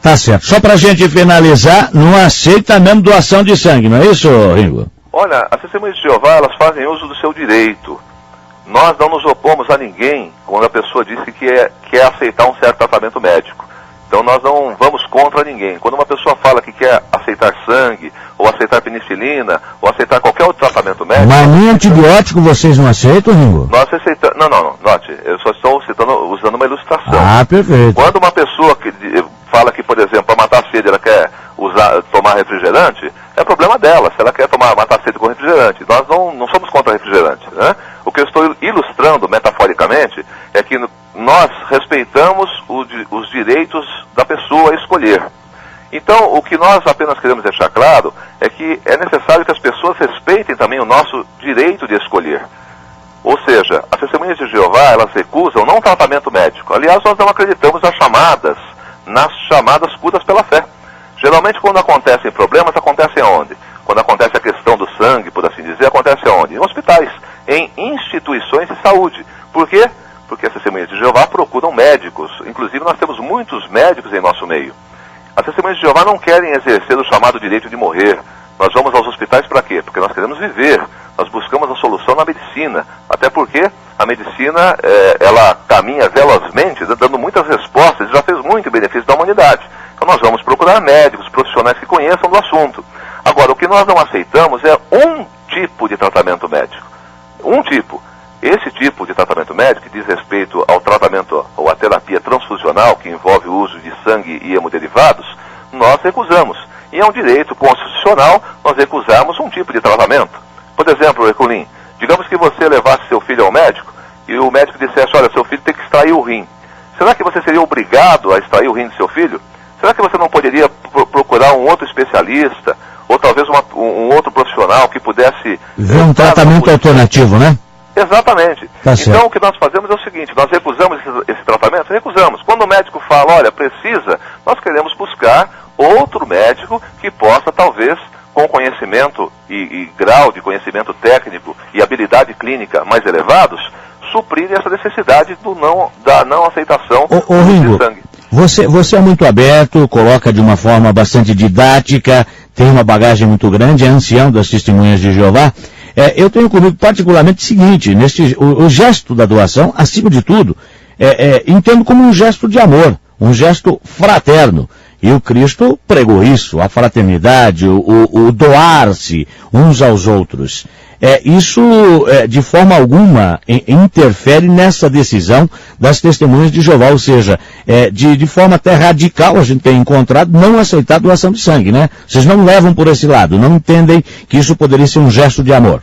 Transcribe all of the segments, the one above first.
Tá certo. Só pra gente finalizar, não aceita mesmo doação de sangue, não é isso, Ringo? Olha, as testemunhas de Jeová, elas fazem uso do seu direito. Nós não nos opomos a ninguém quando a pessoa diz que quer aceitar um certo tratamento médico. Então nós não vamos contra ninguém. Quando uma pessoa fala que quer aceitar sangue, ou aceitar penicilina, ou aceitar qualquer outro tratamento médico... Mas nem antibiótico vocês não aceitam, Ringo? Nós aceitamos... Não, note, eu só estou usando uma ilustração. Ah, perfeito. Quando uma pessoa que fala que, por exemplo, para matar a sede ela quer tomar refrigerante, é problema dela, se ela quer matar a sede com refrigerante. Nós não somos contra refrigerante, né? O que eu estou ilustrando, metaforicamente, é que nós respeitamos os direitos da pessoa a escolher. Então, o que nós apenas queremos deixar claro é que é necessário que as pessoas respeitem também o nosso direito de escolher. Ou seja, as testemunhas de Jeová, elas recusam não tratamento médico. Aliás, nós não acreditamos nas chamadas curas pela fé. Geralmente, quando acontecem problemas, acontecem aonde? Quando acontece a questão do sangue, por assim dizer, acontece aonde? Em hospitais, em instituições de saúde. Por quê? Porque as testemunhas de Jeová procuram médicos. Inclusive, nós temos muitos médicos em nosso meio. As testemunhas de Jeová não querem exercer o chamado direito de morrer. Nós vamos aos hospitais para quê? Porque nós queremos viver. Nós buscamos a solução na medicina. Até porque a medicina, ela caminha velozmente, dando muitas respostas, e já fez muito em benefício da humanidade. Então nós vamos procurar médicos, profissionais que conheçam do assunto. Agora, o que nós não aceitamos é um tipo de tratamento médico. Um tipo. Esse tipo de tratamento médico, que diz respeito ao tratamento ou à terapia transfusional, que envolve o uso de sangue e hemoderivados, nós recusamos. E é um direito constitucional nós recusarmos um tipo de tratamento. Por exemplo, Herculin, digamos que você levasse seu filho ao médico e o médico dissesse, olha, seu filho tem que extrair o rim. Será que você seria obrigado a extrair o rim do seu filho? Será que você não poderia procurar um outro especialista, ou talvez um outro profissional que pudesse... Ver um tratamento alternativo, né? Exatamente. Tá então certo. o que nós fazemos é o seguinte, nós recusamos esse tratamento? Recusamos. Quando o médico fala, olha, precisa, nós queremos buscar outro médico que possa, talvez, com conhecimento e grau de conhecimento técnico e habilidade clínica mais elevados, suprir essa necessidade da não aceitação Ringo, de sangue. Você é muito aberto, coloca de uma forma bastante didática, tem uma bagagem muito grande, é ancião das testemunhas de Jeová. Eu tenho comigo particularmente o seguinte, o gesto da doação, acima de tudo, entendo como um gesto de amor, um gesto fraterno. E o Cristo pregou isso, a fraternidade, o doar-se uns aos outros. Isso, de forma alguma, interfere nessa decisão das testemunhas de Jeová, ou seja, de forma até radical, a gente tem encontrado, não aceitar a doação de sangue, né? Vocês não levam por esse lado, não entendem que isso poderia ser um gesto de amor.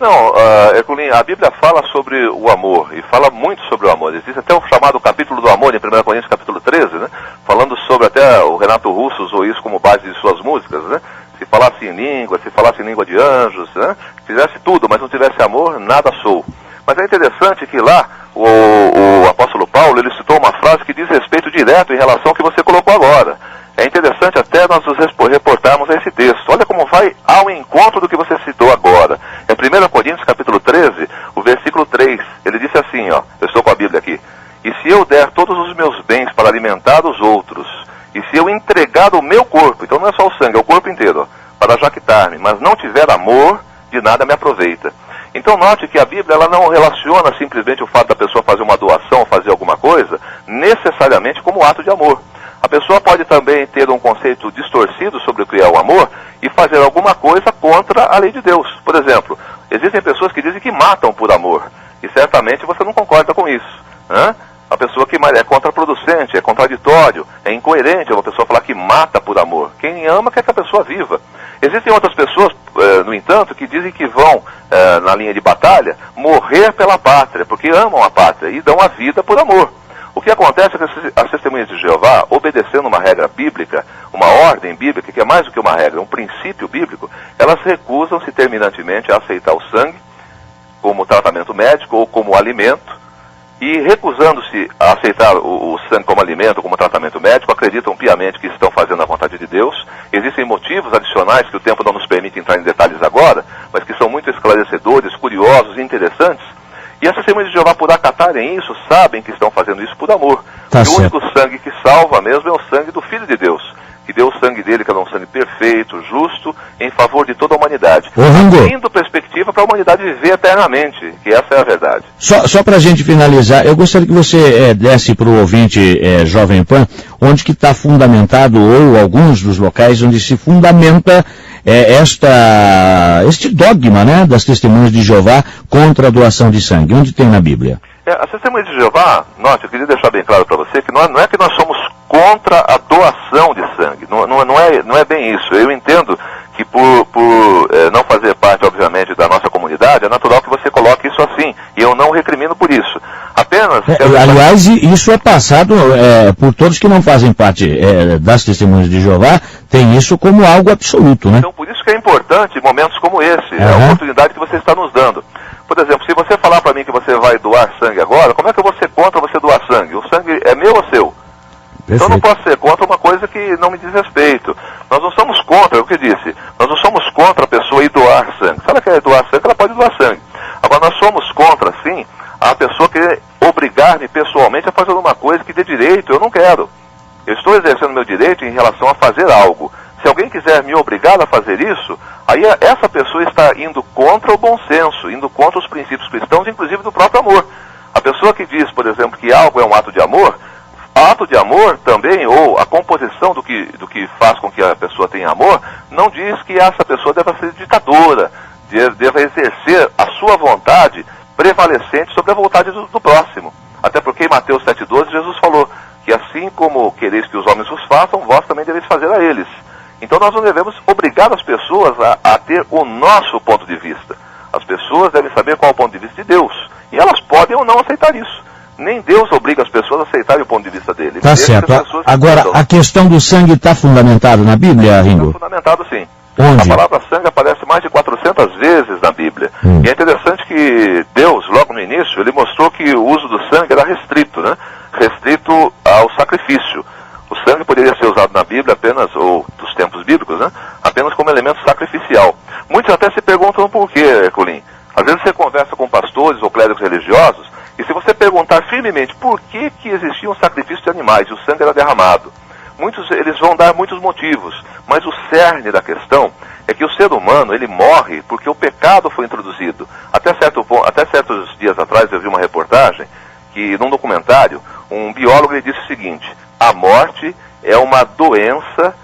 Não, Herculin, a Bíblia fala sobre o amor, e fala muito sobre o amor. Existe até o chamado capítulo do amor, em 1 Coríntios capítulo 13, né? Falando sobre, até o Renato Russo usou isso como base de suas músicas, né? Se falasse em língua de anjos, né? Fizesse tudo, mas não tivesse amor, nada sou. Mas é interessante que lá, o apóstolo Paulo, ele citou uma frase que diz respeito direto em relação ao que você colocou agora. É interessante até nós nos reportarmos a esse texto. Olha como vai ao encontro do que você citou agora. Em 1 Coríntios capítulo 13, o versículo 3, ele disse assim, ó, eu estou com a Bíblia aqui, e se eu der todos os meus bens para alimentar os outros, e se eu entregar o meu corpo, então não é só o sangue, é o corpo inteiro, ó, para jactar-me, mas não tiver amor, de nada me aproveita. Então note que a Bíblia, ela não relaciona simplesmente o fato da pessoa fazer uma doação, fazer alguma coisa, necessariamente como ato de amor. A pessoa pode também ter um conceito distorcido sobre o que é o amor e fazer alguma coisa contra a lei de Deus. Por exemplo, existem pessoas que dizem que matam por amor, e certamente você não concorda com isso, né? A pessoa que é contraproducente, é contraditório, é incoerente, é uma pessoa falar que mata por amor. Quem ama quer que a pessoa viva. Existem outras pessoas, no entanto, que dizem que vão, na linha de batalha, morrer pela pátria, porque amam a pátria e dão a vida por amor. O que acontece é que as testemunhas de Jeová, obedecendo uma regra bíblica, uma ordem bíblica, que é mais do que uma regra, um princípio bíblico, elas recusam-se terminantemente a aceitar o sangue como tratamento médico ou como alimento, e recusando-se a aceitar o sangue como alimento, como tratamento médico, acreditam piamente que estão fazendo a vontade de Deus. Existem motivos adicionais que o tempo não nos permite entrar em detalhes agora, mas que são muito esclarecedores, curiosos e interessantes. E as testemunhas de Jeová, por acatarem isso, sabem que estão fazendo isso por amor. Tá e certo. o único sangue que salva mesmo é o sangue do Filho de Deus, que deu o sangue dele, que é um sangue perfeito, justo, em favor de toda a humanidade. Abrindo perspectiva para a humanidade viver eternamente, que essa é a verdade. Só para a gente finalizar, eu gostaria que você desse para o ouvinte Jovem Pan, onde que está fundamentado, ou alguns dos locais onde se fundamenta este dogma, né, das testemunhas de Jeová contra a doação de sangue. Onde tem na Bíblia? As testemunhas de Jeová, note, eu queria deixar bem claro para você que não é que nós somos contra a doação de sangue. Não é bem isso. Eu entendo que por não fazer parte, obviamente, da nossa comunidade, é natural que você coloque isso assim. E eu não recrimino por isso. Apenas... aliás, isso é passado por todos que não fazem parte das testemunhas de Jeová, tem isso como algo absoluto, né? Então, por isso que é importante momentos como esse, a oportunidade que você está nos dando. Por exemplo, se você falar para mim que você vai doar sangue agora, como é que eu vou ser contra você doar sangue? O sangue é meu ou seu? Perfeito. Então eu não posso ser contra uma coisa que não me diz respeito. Nós não somos contra, é o que disse, nós não somos contra a pessoa ir doar sangue. Se ela quer doar sangue, ela pode doar sangue. Agora nós somos contra, sim, a pessoa querer obrigar-me pessoalmente a fazer uma coisa que dê direito, eu não quero. Eu estou exercendo meu direito em relação a fazer algo. Se alguém quiser me obrigar a fazer isso, aí essa pessoa está indo contra o bom senso, indo contra os princípios cristãos, inclusive do próprio amor. A pessoa que diz, por exemplo, que algo é um ato de amor também, ou a composição do que faz com que a pessoa tenha amor, não diz que essa pessoa deva ser ditadora, deva exercer a sua vontade prevalecente sobre a vontade do próximo. Até porque em Mateus 7,12 Jesus falou que assim como quereis que os homens vos façam, vós também deveis fazer a eles. Então nós não devemos obrigar as pessoas a ter o nosso ponto de vista. As pessoas devem saber qual é o ponto de vista de Deus. E elas podem ou não aceitar isso. Nem Deus obriga as pessoas a aceitarem o ponto de vista dele. Tá certo. Agora, a questão do sangue está fundamentada na Bíblia, Ringo? Está fundamentado, sim. Onde? A palavra sangue aparece mais de 400 vezes na Bíblia. E é interessante que Deus, logo no início, ele mostrou que o uso do sangue era restrito, né? Restrito ao sacrifício. O sangue poderia ser usado na Bíblia apenas, ou dos tempos bíblicos, né? Apenas como elemento sacrificial. Muitos até se perguntam por quê, Colim. Às vezes você conversa com pastores ou clérigos religiosos, e se você perguntar firmemente por que existiam sacrifícios de animais e o sangue era derramado, eles vão dar muitos motivos, mas o cerne da questão é que o ser humano, ele morre porque o pecado foi introduzido. Até certos dias atrás eu vi uma reportagem que, num documentário, um biólogo ele disse o seguinte: a morte é uma doença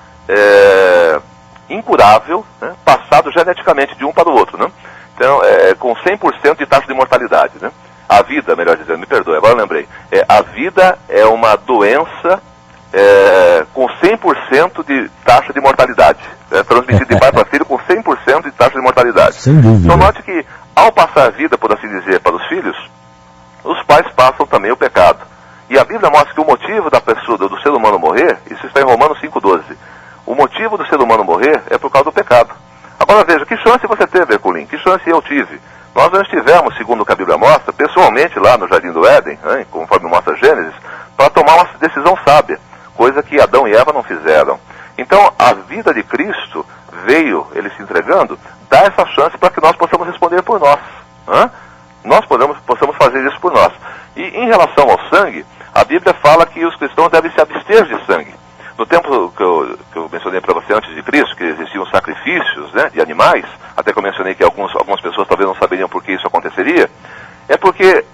incurável, né, passado geneticamente de um para o outro, né? Então, com 100% de taxa de mortalidade, né? A vida, melhor dizendo, me perdoe, agora eu lembrei. A vida é uma doença com 100% de taxa de mortalidade. Transmitida de pai para filho com 100% de taxa de mortalidade. Sem dúvida. Então note que, ao passar a vida, por assim dizer, para os filhos, os pais passam também o pecado. E a Bíblia mostra que o motivo da pessoa, do ser humano morrer, isso está em Romanos 5,12. O motivo do ser humano morrer é por causa do pecado. Agora veja, que chance você teve, Herculin? Que chance eu tive? Nós não estivemos, segundo o que a Bíblia mostra, pessoalmente lá no Jardim do Éden, né, conforme mostra Gênesis, para tomar uma decisão sábia, coisa que Adão e Eva não fizeram. Então, a vida de Cristo veio, ele se entregando, dá essa chance para que nós possamos responder por nós. Né? Nós possamos fazer isso por nós. E em relação ao sangue, a Bíblia fala que os cristãos devem se abster de sangue. No tempo que eu mencionei para você antes de Cristo, que existiam sacrifícios, né, de animais, até que eu mencionei que algumas pessoas talvez não saberiam por que isso aconteceria, é porque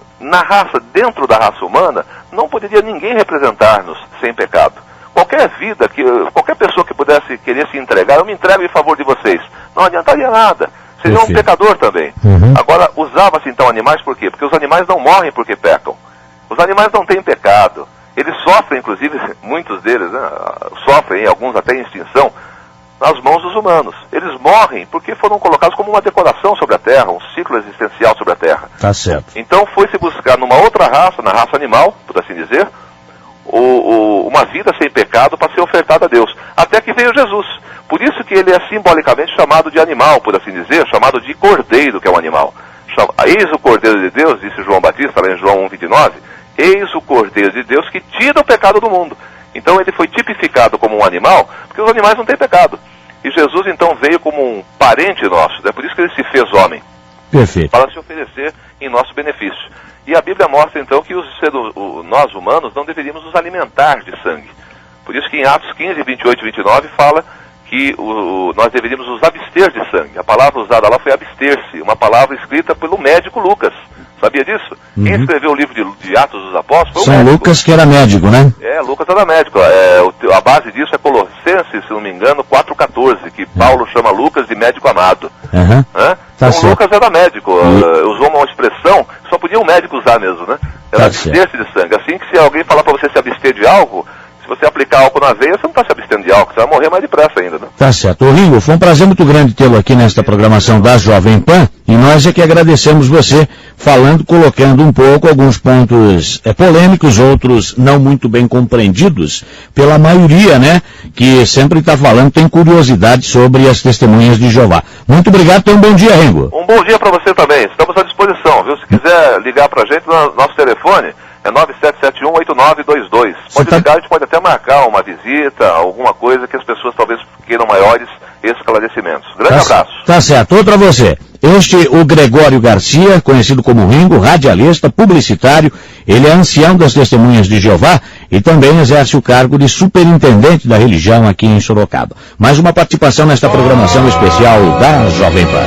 dentro da raça humana, não poderia ninguém representar-nos sem pecado. Qualquer pessoa que pudesse querer se entregar, eu me entrego em favor de vocês, não adiantaria nada. Seria um pecador também. Agora, usava-se então animais por quê? Porque os animais não morrem porque pecam. Os animais não têm pecado. Eles sofrem, inclusive, muitos deles, né, sofrem, alguns até em extinção, nas mãos dos humanos. Eles morrem porque foram colocados como uma decoração sobre a Terra, um ciclo existencial sobre a Terra. Tá certo. Então foi-se buscar numa outra raça, na raça animal, por assim dizer, uma vida sem pecado para ser ofertada a Deus. Até que veio Jesus. Por isso que ele é simbolicamente chamado de animal, por assim dizer, chamado de cordeiro, que é um animal. Eis o Cordeiro de Deus, disse João Batista, lá em João 1,29, eis o Cordeiro de Deus que tira o pecado do mundo. Então ele foi tipificado como um animal, porque os animais não têm pecado. E Jesus então veio como um parente nosso, é por isso que ele se fez homem. Perfeito. Para se oferecer em nosso benefício. E a Bíblia mostra então que nós humanos não deveríamos nos alimentar de sangue. Por isso que em Atos 15, 28 e 29 fala que nós deveríamos nos abster de sangue. A palavra usada lá foi abster-se, uma palavra escrita pelo médico Lucas. Sabia disso? Uhum. Quem escreveu o livro de Atos dos Apóstolos foi o São médico. Lucas, que era médico, né? Lucas era médico. A base disso é Colossenses, se não me engano, 4,14, que Paulo chama Lucas de médico amado. Uhum. Tá Então certo. Lucas era médico, usou uma expressão, só podia um médico usar mesmo, né? Era abster-se de sangue. Assim que se alguém falar para você se abster de álcool, se você aplicar álcool na veia, você não está se abstendo de álcool, você vai morrer mais depressa ainda, né? Tá certo. Ô Ringo, foi um prazer muito grande tê-lo aqui nesta programação da Jovem Pan, e nós é que agradecemos você colocando um pouco alguns pontos polêmicos, outros não muito bem compreendidos pela maioria, né, que sempre está falando, tem curiosidade sobre as testemunhas de Jeová. Muito obrigado, tenha um bom dia, Ringo. Um bom dia para você também, estamos à disposição, viu? Se quiser ligar para a gente, nosso telefone é 9771-8922. Pode ligar, a gente pode até marcar uma visita, alguma coisa que as pessoas talvez queiram maiores esclarecimentos. Grande abraço. Tá certo. Outra você. O Gregório Garcia, conhecido como Ringo, radialista, publicitário, ele é ancião das Testemunhas de Jeová e também exerce o cargo de superintendente da religião aqui em Sorocaba. Mais uma participação nesta programação especial da Jovem Pan.